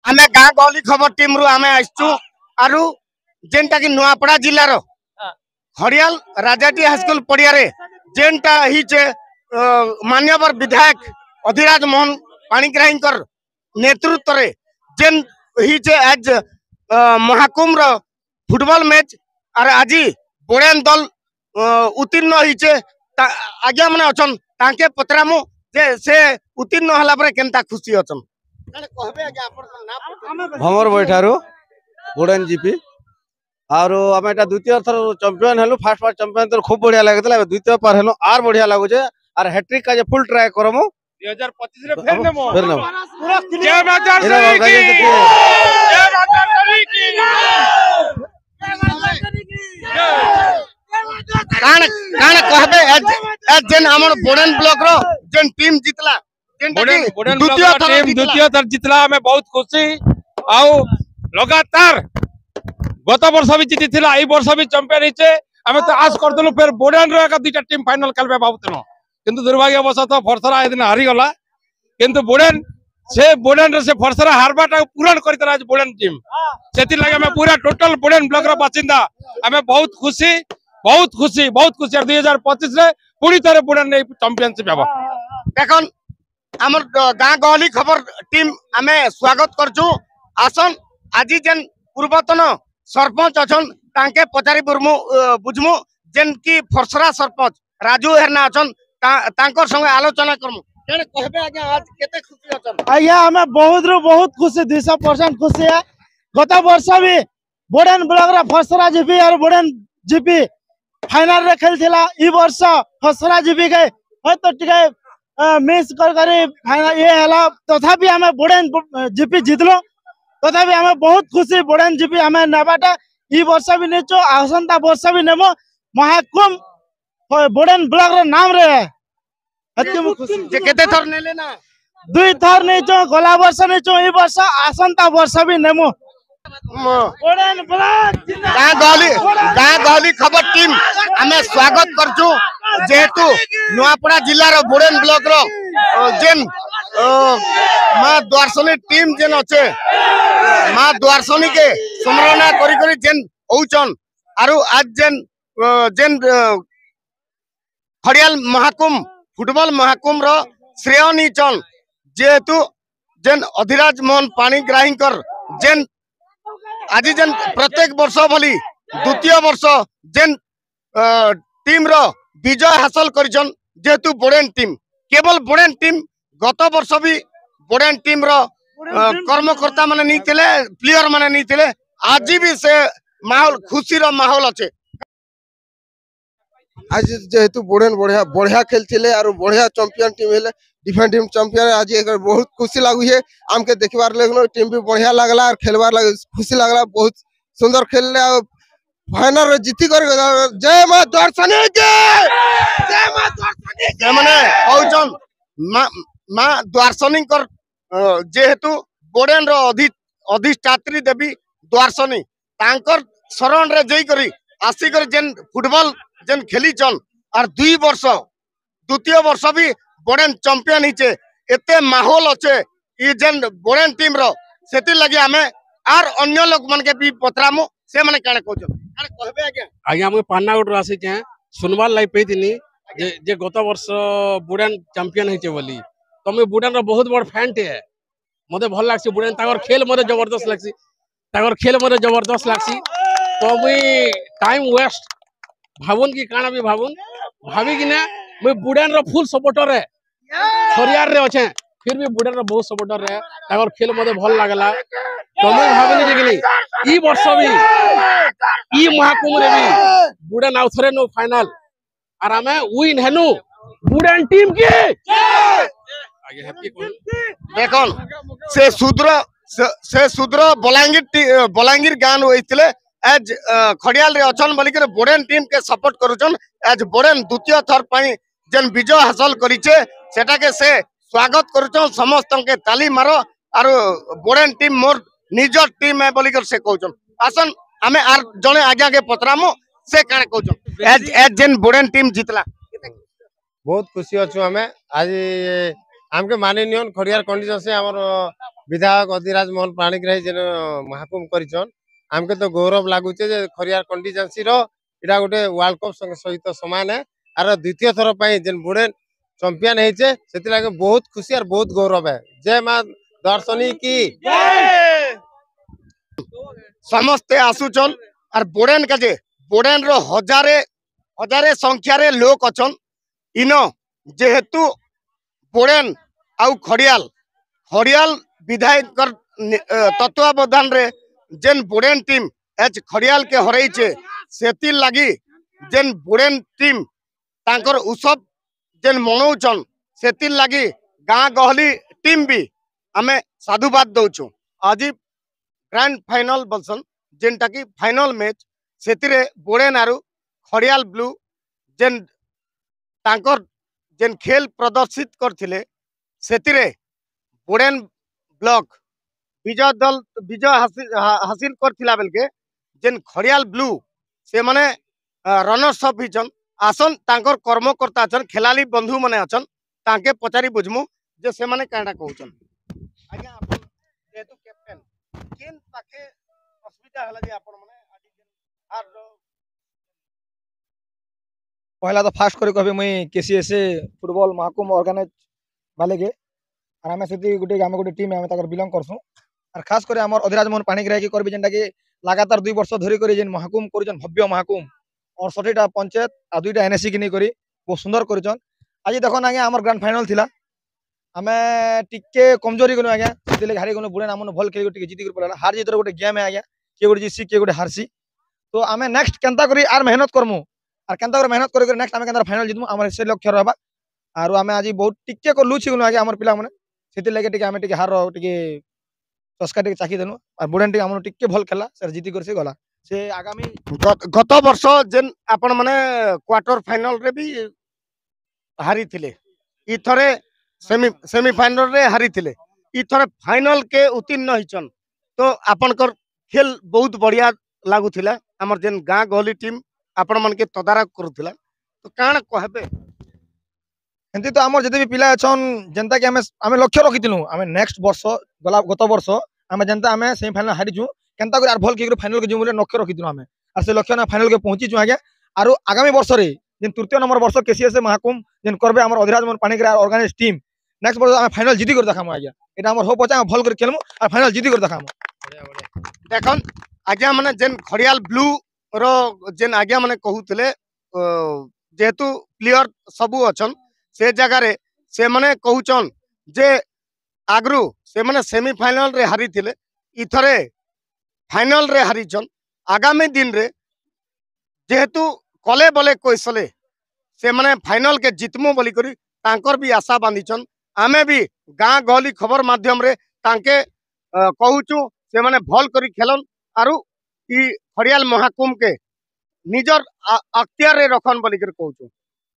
आमे गाँ गहली खबर टीम रु आमे आइछु आरु जेनटा कि नुआपड़ा जिल्लार हरियाल राजाटी हाईस्कूल पड़िया रे जेनटा हिचे मान्यवर विधायक अधिराज मोहन पाणिग्राहींकर नेतृत्व रे जेन हिचे आज महाकुंभ फुटबॉल मैच और आज बोड़ेन दल उत्तीर्ण हिचे आज्ञा माने अछन तांके पतरामु जे से उत्तीर्ण हला परे केनता खुशी अछन कहबे आज्ञा आपन भमर बैठारू बोड़ेन जीपी और आम एटा द्वितीय थर चैंपियन हेलु फास्ट फास्ट चैंपियन तो खूब बढ़िया लागतला द्वितीय पार हेलु आर बढ़िया लागुचे और हैट्रिक का जे फुल ट्राई करमु 2025 रे फेर नेमो पूरा जय माता दी की जय माता दी की कान कहबे जेन हमर बोड़ेन ब्लॉक रो जेन टीम जितला बोड़ेन द्वितीय थर जितला हमें बहुत खुशी आउ लगातार गत वर्ष भी जीती थिला ए वर्ष भी चैंपियन हिचे हमें तो आस करदलु फिर बोड़ेन रो एक दुईटा टीम फाइनल खेलबे भाबुतनो किंतु दुर्भाग्यवशतः फरसरा ए दिन हारी गला किंतु बोड़ेन रे से फरसरा हारबाटा पूरण करतरा आज बोड़ेन टीम सेति लागे हमें पूरा टोटल बोड़ेन ब्लॉक रो बासिंदा हमें बहुत खुशी और 2025 रे पूरी तरह बोड़ेन ने चैंपियनशिप हेबो देखन हमर गाँ गहली खबर टीम आमे स्वागत करछु आसन आज जेन पूर्वतन सरपंच अछन तांके पचारी बुझमु जेन की फरसरा सरपंच राजू हेरना अछन तांकर संगे आलोचना करमु केने कहबे आज्ञा आज केते खुशी अछन आज्ञा हमें बहुत खुशी 200% खुशी है गत वर्ष भी बोड़ेन ब्लॉक रे फरसरा जीपी और बोड़ेन जीपी फाइनल रे खेलथिला ई वर्ष फरसरा जीपी के तो टिके मिस कर फाइनल ये हला तथापि हमें बोड़ेन जीपी जितलो तथापि हमें बहुत खुशी बोड़ेन जीपी हमें नबाटा ई वर्ष भी नेचो आसंता वर्ष भी नेमो महाकुंभ बोड़ेन ब्लॉक रे नाम रे अति खुशी जे केते थर नेले ना 2 थर नेचो गला वर्ष नेचो ई वर्ष आसंता वर्ष भी नेमो बोड़ेन ब्लॉक गाँ गहली खबर टीम हमें स्वागत करछु जेहेतु नुआपड़ा जिल्ला रो बोड़ेन ब्लॉक रो जेन मां द्वारसनी टीम जेन अच्छे मां द्वारसनी के स्मरणा करी जेन होचन आरु आज जेन हरियाल महाकुंभ फुटबॉल महाकुंभ रो श्रेय नीचन जेहेतु जेन अधिराज मोहन पाणिग्राहींकर जेन आज जेन प्रत्येक वर्ष भली द्वितीय वर्ष जेन टीम रो विजय हासिल करिजन जेहेतु बोड़ेन टीम केवल बोड़ेन टीम गत वर्ष भी बोड़ेन टीम रो कर्मकर्ता माने नहीं थिले प्लेयर माने नहीं थिले आज भी से माहौल खुशी रो माहौल अच्छे आज जेहेतु बोड़ेन बढ़िया खेलथिले और बढ़िया चैंपियन टीम हेले डिफेंडिंग चैंपियन आज एक बहुत खुशी लागु है आमके देखबार लगनो टीम भी बढ़िया लागला और खेलबार लगे खुशी लागला बहुत सुंदर खेलले और फाइनल जीती कर जय मां दर्शनी के जय मां दर्शनी के माने कहउचन मां द्वारसनी कर जेहेतु बोड़ेन रो अधिष्ठात्री देवी द्वारसनी तांकर शरण रे जई करी आसी कर जेन फुटबॉल जेन खेलीचन और 2 वर्ष द्वितीय वर्ष भी बोड़ेन चैंपियन हिचे एते माहौल अच्छे ई जेन बोड़ेन टीम रो सेति लगे हमें आर अन्य लोग मन के भी पतरामु से माने काने कहउचन काने कहबे आज्ञा हम पान्नागुट आसी के सुनवार लाई पेदिनी जे गत वर्ष बोड़ेन चैंपियन हिचे बोली तो मैं बोड़ेन रो बहुत बड़ फैन टे मते भल लागसी बोड़ेन ताकर खेल मते जबरदस्त लागसी ताकर खेल मते जबरदस्त लागसी तो मैं टाइम वेस्ट भाबुन की काना भी भाभी कि ना मैं बोड़ेन रो फुल सपोर्टर है छोरियार रे अच्छे फिर भी बोड़ेन रो बहुत सपोर्टर है ताकर खेल मते भल लागला तो मैं भाबनी जे कि ई वर्ष भी ई महाकुंभ रे भी बोड़ेन आउथरे नो फाइनल और हमें विन हेनु बोड़ेन टीम की आगे हैप्पी देखन से सुद्र बलांगीर गान होइतिले आज खड़ियाल रे अछन बोली के बोड़ेन टीम के सपोर्ट करूछन आज बोड़ेन द्वितीय थर पई जेन विजय हासिल करिचे सेटा के से स्वागत करूछन समस्त के ताली मारो और बोड़ेन टीम मोर निज टीम है बोली कर से कहउछन आसन हमें आर जने आज्ञा के पतरामो से काने कहउछन आज जेन बोड़ेन टीम जितला बहुत खुशी अच्छु हमें आज हमके माननीय खड़ियार कंडीशन से हमर विधायक अधिराज मोहन पाणिग्राही जेन महाकुंभ करिछन हमके तो गौरव लागुचे जे खरियार कंटीजेंसी रो इटा गोटे वर्ल्ड कप सहित समान है आर द्वितीय थर पई जेन बुड़ेन चैंपियन हेचे सेति लागे बहुत खुशी और बहुत गौरव है। जय मां दर्शनी की समस्ते आसुचन और बोडेन काजे बोडेन रो हजारे हजारे संख्यार लोक अचन इन जेहेतु बोडेन आउ खड़ियाल खड़ियाल विधायक तत्वावधान रे जेन बोडेन टीम एच खड़ियाल के हरइचे सेति लगी जेन बोडेन टीम तांकर उत्सव जेन मनौचन सेति लगी गाँ गहली टीम भी आमे साधुवाद दौचु। आज ग्रैंड फाइनल बलसन जेनटा की फाइनल मैच सेतिरे बोडेन आरु खड़ियाल ब्लू जेन तांकर जेन खेल प्रदर्शित करथिले सेतिरे बोडेन ब्लॉक विजय हासिल करथिला बेलके जेन खड़ियाल ब्लू से माने रनर्स अप हिचन आसन तांकर कर्मकर्ता अछन खेलाली बंधु माने अछन तांके पचारी बुझमु जे से माने कांडा कहउछन। आज्ञा आपन जेतु कैप्टन केन पाखे असुविधा हला जे आपन माने आर पहला तो फास्ट करे कहबे मुई केसीएस फुटबॉल महाकुंभ ऑर्गेनाइज वाले के और आमे सेति गुटे आमे गुटे टीम आमे ताकर बिलोंग करसु और खास करे हमर अधिराज मोहन पाणिग्राही के करबे जेंटा के लगातार 2 वर्ष धरि करे जेन महाकुंभ करजन भव्य महाकुंभ और 60टा पंचायत आ 2टा एनएससी की नहीं करी बहुत सुंदर करजन। आज देखो ना हमर ग्रैंड फाइनल थिला आमे टिके कमजोरी गनो आज्ञा सेति हारि गनो बुड़े नामन भल खेली टिके जीती कर पड़ला हार जीतर गोटे गेम है आज्ञा के गोटे जीसी के गोटे हारसी तो आमे नेक्स्ट केनता करी आर मेहनत करमु और केनता कर मेहनत कर नेक्स्ट आमे केनता फाइनल जितमु हमर से लक्ष्य रहबा आरो आमे आज बहुत टिके को लुछि गनो आज्ञा हमर पिला माने सेति लागे टिके आमे टिके हार टिके चस्का टिके चाखी देनु और बुड़ेन टिके हमन टिके भल खेला सर जीती कर से गला से आगामी गत वर्ष जेन आपण माने क्वार्टर फाइनल रे भी हारी थिले इथरे सेमीफाइनल रे हारी थिले इथरे फाइनल के उत्तीर्ण हिचन तो आपनकर खेल बहुत बढ़िया लागुथिला हमर जेन गाँ गहली टीम आपण मन के तदारक करूथिला तो काण कहबे एंती तो हमर जते भी पिला अछन जनता के हमें लक्ष्य रखितिलु हमें नेक्स्ट वर्ष गला गत वर्ष हमें जनता हमें सेमीफाइनल हारिजु केनता कर आर भल के फाइनल के जिमुले लक्ष्य रखितिलु हमें और से लक्ष्य ना फाइनल के पहुंची छु आज्ञा आरो आगामी वर्ष रे जेन तृतीय नंबर वर्ष केसीएस महाकुंभ जेन करबे हमर Adhiraj Mohan Panigrahi organize team next वर्ष हमें फाइनल जीती कर देखामु आज्ञा एटा हमर होप अछि भल कर खेलमु और फाइनल जीती कर देखामु। देखन आज्ञा माने जेन खड़ियाल ब्लू रो जेन आज्ञा माने कहूतले जेहेतु प्लेयर सबु अछन से जगह रे से माने कहउचन जे आगरू से माने सेमीफाइनल रे हारी थिले इथरे फाइनल रे हारिचन आगामी दिन रे जेहेतु कले बले कोइसले से माने फाइनल के जितमु बोली करी तांकर भी आशा बांधिचन आमे भी गाँ गहली खबर माध्यम रे तांके कहूचु से माने भल करी खेलन आरु ई खड़ियाल महाकुंभ के निजर अख्तियार रे रखन बोली कर कहूचु।